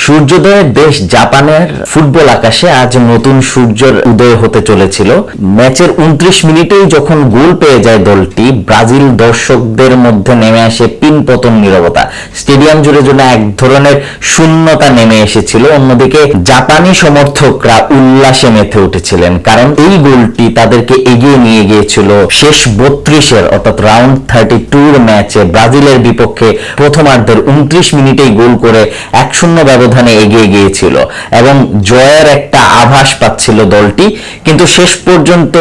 সূর্যোদয়ের দেশ জাপানের ফুটবল আকাশে আজ নতুন সূর্যের উদয় হতে চলেছিল। ম্যাচের 29 মিনিটেই যখন গোল পেয়ে যায় দলটি, ব্রাজিল দর্শকদের মধ্যে নেমে আসে পিনপতন নীরবতা। স্টেডিয়াম জুড়ে জন্য এক ধরনের শূন্যতা নেমে এসেছিল। অন্যদিকে জাপানি সমর্থকরা উল্লাসে মেতে উঠেছিলেন, কারণ এই গোলটি তাদেরকে এগিয়ে নিয়ে গিয়েছিল শেষ 32-এর অর্থাৎ রাউন্ড 32 ম্যাচে ব্রাজিলের বিপক্ষে প্রথমার্ধের 29 মিনিটেই গোল করে 1-0 ব্যবধানে এগিয়ে গিয়েছিল এবং জয়ের একটা আভাস পাচ্ছিল দলটি। কিন্তু শেষ পর্যন্ত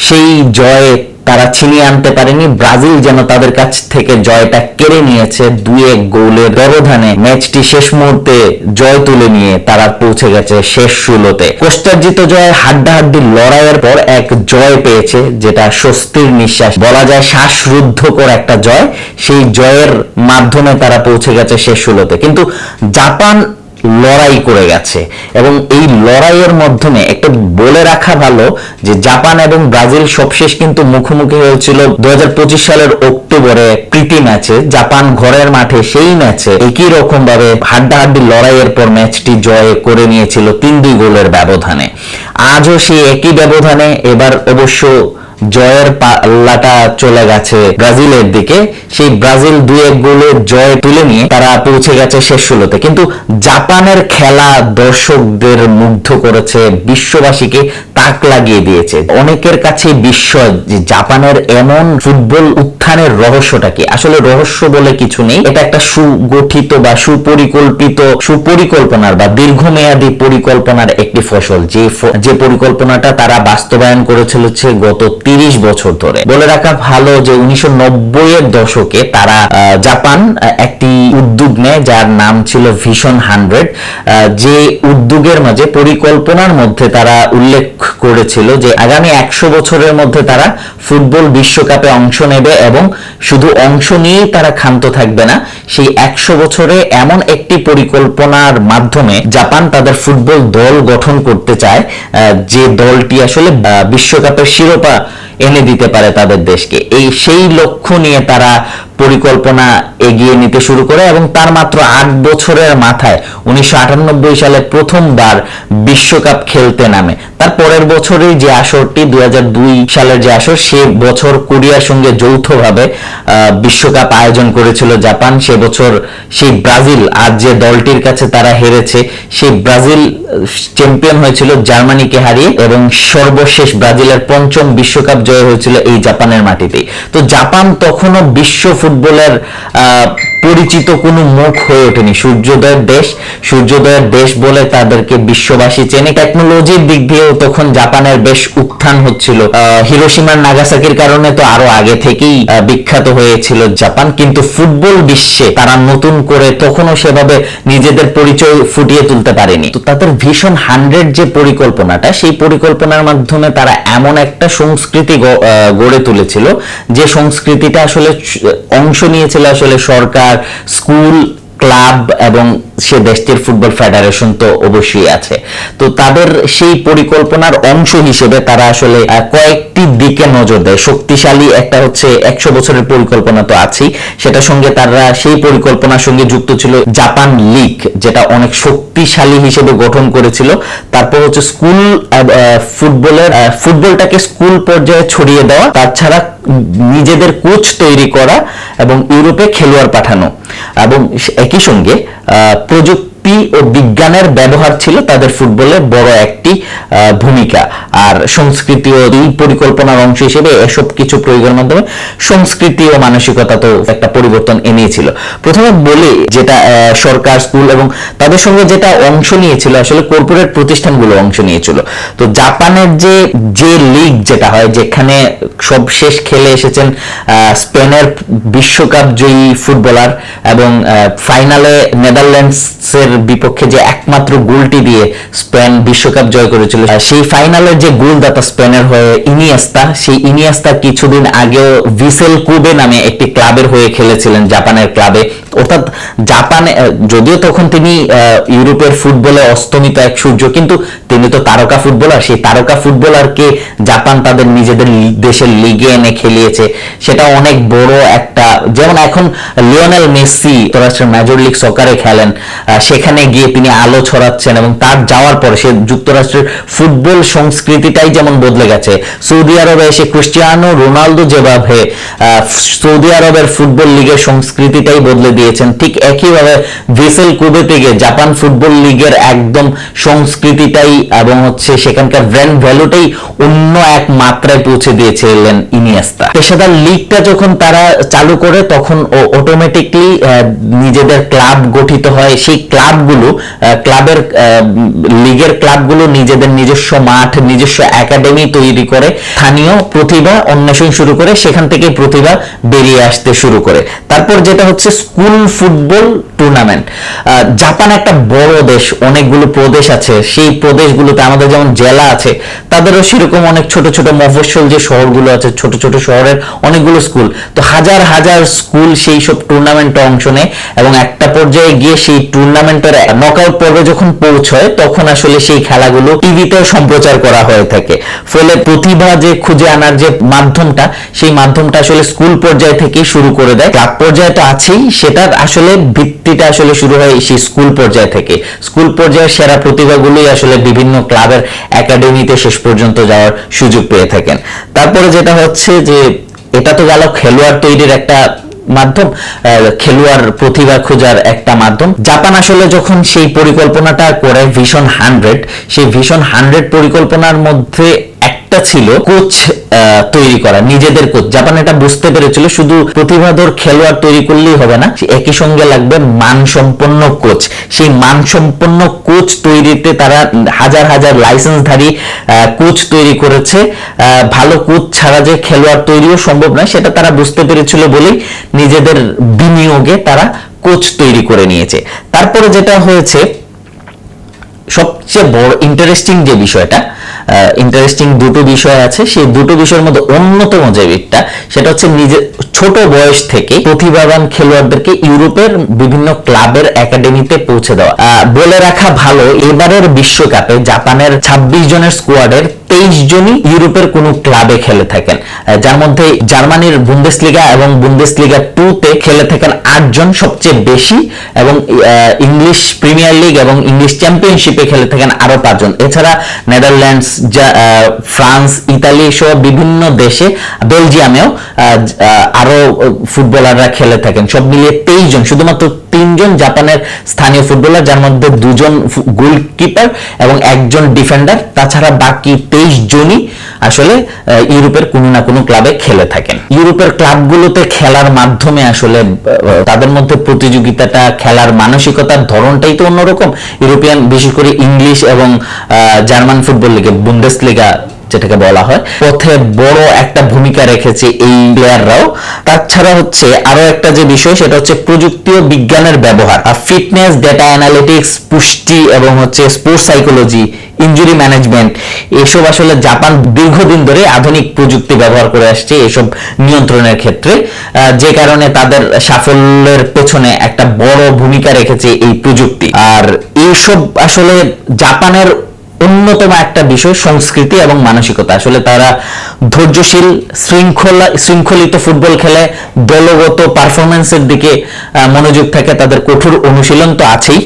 সেই জয় তারা ছিনিয়ে আনতে পারেনি। ব্রাজিল যেন তাদের কাছ থেকে জয়টা কেড়ে নিয়েছে। 2-1 গোলের ব্যবধানে ম্যাচটি শেষ মুহূর্তে জয় তুলে নিয়ে তারা পৌঁছে গেছে শেষ 16-তে। কোস্টার্জিত জয়ে হাড্ডাহাড্ডি লড়াইয়ের পর এক জয় পেয়েছে, যেটা স্বস্তির নিঃশ্বাস বলা যায়, শ্বাসরুদ্ধকর একটা জয়। সেই জয়ের মাধ্যমে তারা পৌঁছে গেছে শেষ 16-তে। কিন্তু জাপান লড়াই করে গেছে এবং এই লড়াইয়ের মাধ্যমে একটা বলে রাখা ভালো যে জাপান এবং ব্রাজিল সবশেষ কিন্তু মুখোমুখি হয়েছিল 2025 সালের অক্টোবরে প্রীতি ম্যাচে। জাপান ঘরের মাঠে সেই ম্যাচে একই রকম ভাবে হাড্ডাহাড্ডি লড়াইয়ের পর ম্যাচটি জয় করে নিয়েছিল 3-2 গোলের ব্যবধানে। আজও সেই একই ব্যবধানে, এবার অবশ্য জয়ের পাল্লাটা চলে গেছে ব্রাজিলের দিকে। সেই ব্রাজিল 2-1 গোলের জয় তুলে নিয়ে তারা পৌঁছে গেছে শেষ 16-তে। কিন্তু জাপানের খেলা দর্শকদের মুগ্ধ করেছে, বিশ্ববাসীকে তাক লাগিয়ে দিয়েছে। অনেকের কাছে বিস্ময় যে জাপানের এমন ফুটবল উত্থানের রহস্যটা কি। আসলে রহস্য বলে কিছু নেই, এটা একটা সুগঠিত বা সুপরিকল্পনার বা দীর্ঘমেয়াদী পরিকল্পনার একটি ফসল। যে পরিকল্পনাটা তারা বাস্তবায়ন করেছিল গত 30 বছর ধরে। বলে রাখা ভালো যে 1990-এর দশকে তারা জাপান একটি উদ্যোগ নেয় যার নাম ছিল ভিশন 100। যে উদ্যোগের মাঝে পরিকল্পনার মধ্যে তারা উল্লেখ করেছিল যে আগামী 100 বছরের মধ্যে তারা ফুটবল বিশ্বকাপে অংশ নেবে এবং শুধু অংশ নিয়েই তারা ক্ষান্ত থাকবে না। সেই 100 বছরে এমন একটি পরিকল্পনার মাধ্যমে জাপান তাদের ফুটবল দল গঠন করতে চায়, যে দলটি আসলে বিশ্বকাপের শিরোপা এনে দিতে পারে তাদের দেশকে। সেই লক্ষ্য নিয়ে তারা পরিকল্পনা এগিয়ে নিতে শুরু করে এবং তার মাত্র 8 বছরের মাথায় 1998 সালে প্রথমবার বিশ্বকাপ খেলতে নামে। তার পরের বছরই যে আসরটি 2002 সালের যে আসর, সে বছর কোরিয়ার সঙ্গে যৌথভাবে বিশ্বকাপ আয়োজন করেছিল জাপান। সে বছর সেই ব্রাজিল, আজ যে দলটির কাছে তারা হেরেছে, সেই ব্রাজিল চ্যাম্পিয়ন হয়েছিল জার্মানিকে হারিয়ে এবং সর্বশেষ ব্রাজিলের 5ম বিশ্বকাপ জয় হয়েছিল এই জাপানের মাটিতেই। তো জাপান তখনও বিশ্ব ফুটবলের পরিচিত কোনো মুখ হয়ে ওঠেনি। সূর্যোদয়ের দেশ বলে তাদেরকে বিশ্ববাসী চেনে। টেকনোলজির দিক দিয়েও তখন জাপানের বেশ উত্থান হচ্ছিল। হিরোশিমা নাগাসাকির কারণে তো আরো আগে থেকেই বিখ্যাত হয়েছিল জাপান, কিন্তু ফুটবল বিশ্বে তারা নতুন করে তখনও সেভাবে নিজেদের পরিচয় ফুটিয়ে তুলতে পারেনি। তো তাদের ভিশন 100 যে পরিকল্পনাটা, সেই পরিকল্পনার মাধ্যমে তারা এমন একটা সংস্কৃতি গড়ে তুলেছিল, যে সংস্কৃতিটা আসলে অংশ নিয়েছিল আসলে সরকার, স্কুল, ক্লাব এবং সে দেশটির ফুটবল ফেডারেশন তো অবশ্যই আছে। তো তাদের সেই পরিকল্পনার অংশ হিসেবে তারা আসলে কয়েকটি দিকে নজর দেয়। শক্তিশালী একটা হচ্ছে 100 বছরের পরিকল্পনা তো আছেই, সেটার সঙ্গে তারা সেই পরিকল্পনার সঙ্গে যুক্ত ছিল জাপান লিগ, যেটা অনেক শক্তিশালী হিসেবে গঠন করেছিল। তারপর হচ্ছে স্কুল ফুটবলটাকে স্কুল পর্যায়ে ছড়িয়ে দেওয়া, তাছাড়া নিজেদের কোচ তৈরি করা এবং ইউরোপে খেলোয়াড় পাঠানো, এবং একই সঙ্গে প্রযুক্তি ও বিজ্ঞানের ব্যবহার ছিল তাদের ফুটবলে বড় একটি ভূমিকা। আর সংস্কৃতি ও এই পরিকল্পনার অংশ হিসেবে এসব কিছু প্রয়োগের মাধ্যমে সংস্কৃতি ও মানসিকতা তো একটা পরিবর্তন এনেছিল। প্রথমে বলি, যেটা সরকার, স্কুল এবং তাদের সঙ্গে যেটা অংশ নিয়েছিল আসলে কর্পোরেট প্রতিষ্ঠানগুলো অংশ নিয়েছিল। তো জাপানের যে লিগ যেটা হয়, যেখানে সব শেষ খেলে এসেছেন স্পেনের বিশ্বকাপ জয়ী ফুটবলার এবং ফাইনালে নেদারল্যান্ডসের বিপক্ষে যে একমাত্র গোলটি দিয়ে স্পেন বিশ্বকাপ জয় করেছিল, সেই ফাইনালের যে গোলদাতা স্পেনের হয়ে ইনিয়েস্তা, সেই ইনিয়েস্তা কিছুদিন আগেও ভিসেল কোবে নামে একটি ক্লাবের হয়ে খেলেছিলেন, জাপানের ক্লাবে। অর্থাৎ জাপানে, যদিও তখন তিনি ইউরোপের ফুটবলে অস্তমিত এক সূর্য, কিন্তু তিনি তো তারকা ফুটবলার, সেই তারকা ফুটবলারকে জাপান তাদের নিজেদের দেশের লিগে এনে খেলিয়েছে, সেটা অনেক বড় একটা। যেমন এখন লিওনেল মেসি যুক্তরাষ্ট্রের মেজর লিগ সকারে খেলেন, সেখানে গিয়ে তিনি আলো ছড়াচ্ছেন এবং তার যাওয়ার পরে সে যুক্তরাষ্ট্রের ফুটবল সংস্কৃতিটাই যেমন বদলে গেছে। সৌদি আরবে এসে ক্রিস্টিয়ানো রোনালদো যেভাবে সৌদি আরবের ফুটবল লিগের সংস্কৃতিটাই বদলে দিয়েছেন, ঠিক একইভাবে ভিসেল কোবে থেকে জাপান ফুটবল লিগের একদম সংস্কৃতিটাই এবং সেখানকার ব্র্যান্ড ভ্যালুটাই অন্য এক মাত্রায় পৌঁছে দিয়েছিলেন ইনিয়েস্তা। পেশাদার লিগটা যখন তারা চালু করে তখন অটোমেটিকলি নিজেদের ক্লাব গঠিত হয়, সেই ক্লাবগুলো ক্লাবের লিগের ক্লাবগুলো নিজেদের নিজস্ব মাঠ, নিজস্ব একাডেমি তৈরি করে, স্থানীয় প্রতিভা অন্বেষণ শুরু করে, সেখান থেকে প্রতিভা বেরিয়ে আসতে শুরু করে। তারপর যেটা হচ্ছে স্কুল ফুটবল টুর্নামেন্ট। জাপান একটা বড় দেশ, অনেকগুলো প্রদেশ আছে, সেই প্রদেশগুলোতে আমাদের যেমন জেলা আছে, তাদেরও সেরকম অনেক ছোট ছোট মফস্বল যে শহরগুলো আছে, ছোট ছোট শহরের অনেকগুলো স্কুল, তো হাজার হাজার স্কুল সেই সব টুর্নামেন্টে অংশ নেয় এবং একটা পর্যায়ে গিয়ে সেই টুর্নামেন্টের নকআউট পর্বে যখন পৌঁছয় তখন আসলে সেই খেলাগুলো টিভিতেও সম্প্রচার করা হয়ে থাকে। ফলে প্রতিভা যে খুঁজে আনার যে মাধ্যমটা, সেই মাধ্যমটা আসলে স্কুল পর্যায় থেকে শুরু করে দেয়। ক্লাব পর্যায়ে তো আছেই, সেটার আসলে ভিত্তিটা আসলে শুরু হয় সেই স্কুল পর্যায় থেকে। স্কুল পর্যায়ের সেরা প্রতিভাগুলোই আসলে বিভিন্ন ক্লাবের একাডেমিতে শেষ পর্যন্ত যাওয়ার সুযোগ পেয়ে থাকেন। তারপরে যেটা হচ্ছে যে এটা তো গেল খেলোয়াড় তৈরির একটা মাধ্যম, খেলোয়াড় প্রতিভা খোঁজার একটা মাধ্যম। জাপান আসলে যখন সেই পরিকল্পনাটা করে ভিশন 100, সেই ভিশন 100 পরিকল্পনার মধ্যে একটা ছিল কোচ তৈরি করা, নিজেদের কোচ। জাপান এটা বুঝতে পেরেছিল শুধু প্রতিভাধর খেলোয়াড় তৈরি করলেই হবে না, একই সঙ্গে লাগবে মানসম্পন্ন কোচ। সেই মানসম্পন্ন কোচ তৈরিতে তারা হাজার হাজার লাইসেন্সধারী কোচ তৈরি করেছে। ভালো কোচ ছাড়া যে খেলোয়াড় তৈরিও সম্ভব নয়, সেটা তারা বুঝতে পেরেছিল বলেই নিজেদের বিনিয়োগে তারা কোচ তৈরি করে নিয়েছে। তারপরে যেটা হয়েছে সবচেয়ে বড় ইন্টারেস্টিং যে বিষয়টা, ইন্টারেস্টিং দুটো বিষয় আছে, সেই দুটো বিষয়ের মধ্যে অন্যতম যে দিকটা, সেটা হচ্ছে নিজের ছোট বয়স থেকে প্রতিভাবান খেলোয়াড়দেরকে ইউরোপের বিভিন্ন ক্লাবের একাডেমিতে পৌঁছে দেওয়া। বলে রাখা ভালো, এবারের বিশ্বকাপে জাপানের 26 জনের স্কোয়াডের 23 জনই ইউরোপের কোনো ক্লাবে খেলে থাকেন, যার মধ্যে জার্মানির বুন্দেসলিগা এবং বুন্দেসলিগা 2 তে খেলে থাকেন 8 জন সবচেয়ে বেশি, এবং ইংলিশ প্রিমিয়ার লিগ এবং ইংলিশ চ্যাম্পিয়নশিপে খেলে থাকেন আরো 5 জন। এছাড়া নেদারল্যান্ডস, ফ্রান্স, ইতালি সহ বিভিন্ন দেশে, বেলজিয়ামেও আরো ফুটবলাররা খেলে থাকেন। সব মিলিয়ে 23 জন, শুধুমাত্র 3 জন জাপানের স্থানীয় ফুটবলার, যার মধ্যে 2 জন গোলকিপার এবং 1 জন ডিফেন্ডার। তাছাড়া বাকি 23 জনই আসলে ইউরোপের কোনো না কোনো ক্লাবে খেলে থাকেন। ইউরোপের ক্লাবগুলোতে খেলার মাধ্যমে আসলে তাদের মধ্যে প্রতিযোগিতাটা, খেলার মানসিকতার ধরনটাই তো অন্যরকম। ইউরোপিয়ান, বিশেষ করে ইংলিশ এবং জার্মান ফুটবল লিগে, বুন্দেসলিগা যেটাকে বলা হয়, পথে বড় একটা ভূমিকা রেখেছে এই প্লেয়াররাও। তাছাড়া আরো একটা যে বিষয়, সেটা হচ্ছে প্রযুক্তি ও বিজ্ঞানের ব্যবহার, ফিটনেস, ডেটা অ্যানালিটিক্স, পুষ্টি এবং স্পোর্টস সাইকোলজি, ইনজুরি ম্যানেজমেন্ট, এসব আসলে জাপান দীর্ঘদিন ধরে আধুনিক প্রযুক্তি ব্যবহার করে আসছে এসব নিয়ন্ত্রণের ক্ষেত্রে, যে কারণে তাদের সাফল্যের পেছনে একটা বড় ভূমিকা রেখেছে এই প্রযুক্তি। আর এইসব আসলে জাপানের অন্যতম একটা বিষয় সংস্কৃতি এবং মানসিকতা। আসলে তারা ধৈর্যশীল, শৃঙ্খলিত ফুটবল খেলে, দলগত পারফরমেন্সের দিকে মনোযোগ থাকে, তাদের কঠোর অনুশীলন তো আছেই,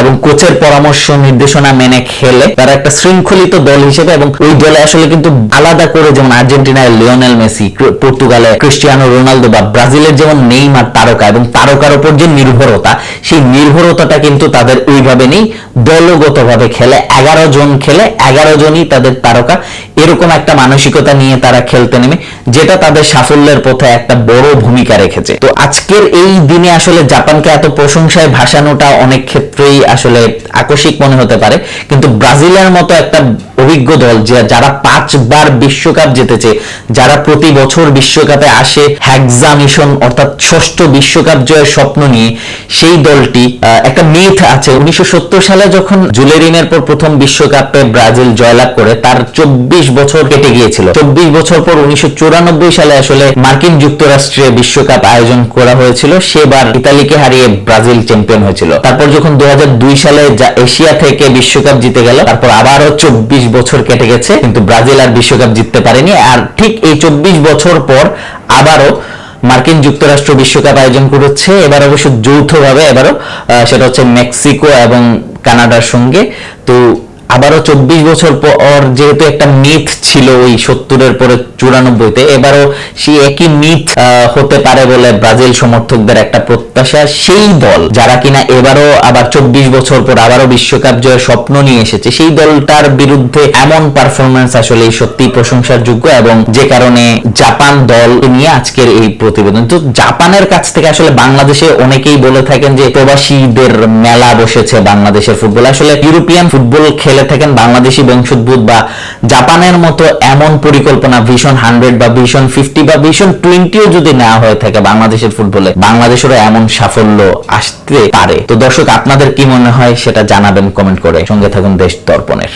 এবং কোচের পরামর্শ নির্দেশনা মেনে খেলে তারা একটা শৃঙ্খলিত দল হিসেবে। এবং ওই দলে আসলে কিন্তু আলাদা করে, যেমন আর্জেন্টিনায় লিওনেল মেসি, পর্তুগালে ক্রিস্টিয়ানো রোনালদো, বা ব্রাজিলের যেমন নেইমার তারকা, এবং তারকার উপর যে নির্ভরতা, সেই নির্ভরতাটা কিন্তু তাদের ওইভাবে নেই। দলগতভাবে খেলে, 11 জন খেলে, 11 জনই তাদের তারকা, এরকম একটা মানসিকতা নিয়ে তারা খেলতে নেমে, যেটা তাদের সাফল্যের পথে একটা বড় ভূমিকা রেখেছে। তো আজকের এই দিনে আসলে জাপানকে এত প্রশংসায় ভাসানোটা অনেক ক্ষেত্রেই আসলে আকস্মিক মনে হতে পারে, কিন্তু ব্রাজিলের মতো একটা অভিজ্ঞ দল, যারা 5 বার বিশ্বকাপ জিতেছে, যারা প্রতি বছর বিশ্বকাপে আসে হ্যাগজা মিশন অর্থাৎ 6ষ্ঠ বিশ্বকাপ জয়ের স্বপ্ন নিয়ে, সেই দলটি একটা মিথ আছে। 1970 সালে যখন জুলেরিমের পর প্রথম বিশ্বকাপ বিশ্বকাপে ব্রাজিল জয়লাভ করে তার 24 বছর কেটে গিয়েছিল। 24 বছর পর 1994 সালে আসলে মার্কিন যুক্তরাষ্ট্রে বিশ্বকাপ আয়োজন করা হয়েছিল, সেবার ইতালিকে হারিয়ে ব্রাজিল চ্যাম্পিয়ন হয়েছিল। তারপর যখন 2002 সালে এশিয়া থেকে বিশ্বকাপ জিতে গেল, তারপর আবারও 24 বছর কেটে গেছে, কিন্তু ব্রাজিল আর বিশ্বকাপ জিততে পারেনি। আর ঠিক এই 24 বছর পর আবারও মার্কিন যুক্তরাষ্ট্র বিশ্বকাপ আয়োজন করেছে, এবার অবশ্য যৌথভাবে, এবারও সেটা হচ্ছে মেক্সিকো এবং কানাডার সঙ্গে। তো আবারও 24 বছর পর যেহেতু একটা মিথ ছিল ওই 70-এর পরে 94-তে, এবারও সেই একই মিথ হতে পারে বলে ব্রাজিল সমর্থকদের একটা প্রত্যাশা। সেই দল যারা কিনা এবারও আবার 24 বছর পর আবারও বিশ্বকাপ জয়ের স্বপ্ন নিয়ে এসেছে, সেই দলটার বিরুদ্ধে এমন পারফরমেন্স আসলে সত্যি প্রশংসার যোগ্য, এবং যে কারণে জাপান দল নিয়ে আজকের এই প্রতিবেদন। তো জাপানের কাছ থেকে আসলে বাংলাদেশে অনেকেই বলে থাকেন যে প্রবাসীদের মেলা বসেছে বাংলাদেশের ফুটবল। আসলে ইউরোপিয়ান ফুটবল খেলে থাকেন বাংলাদেশি বংশোদ্ভূত বা জাপানের মতো এমন পরিকল্পনা ভিশন 100 বা ভিশন 50 বা ভিশন 20ও যদি নেওয়া হয়ে থাকে বাংলাদেশের ফুটবলে, বাংলাদেশেরও এমন সাফল্য আসতে পারে। তো দর্শক, আপনাদের কি মনে হয় সেটা জানাবেন কমেন্ট করে। সঙ্গে থাকুন দেশ দর্পণের।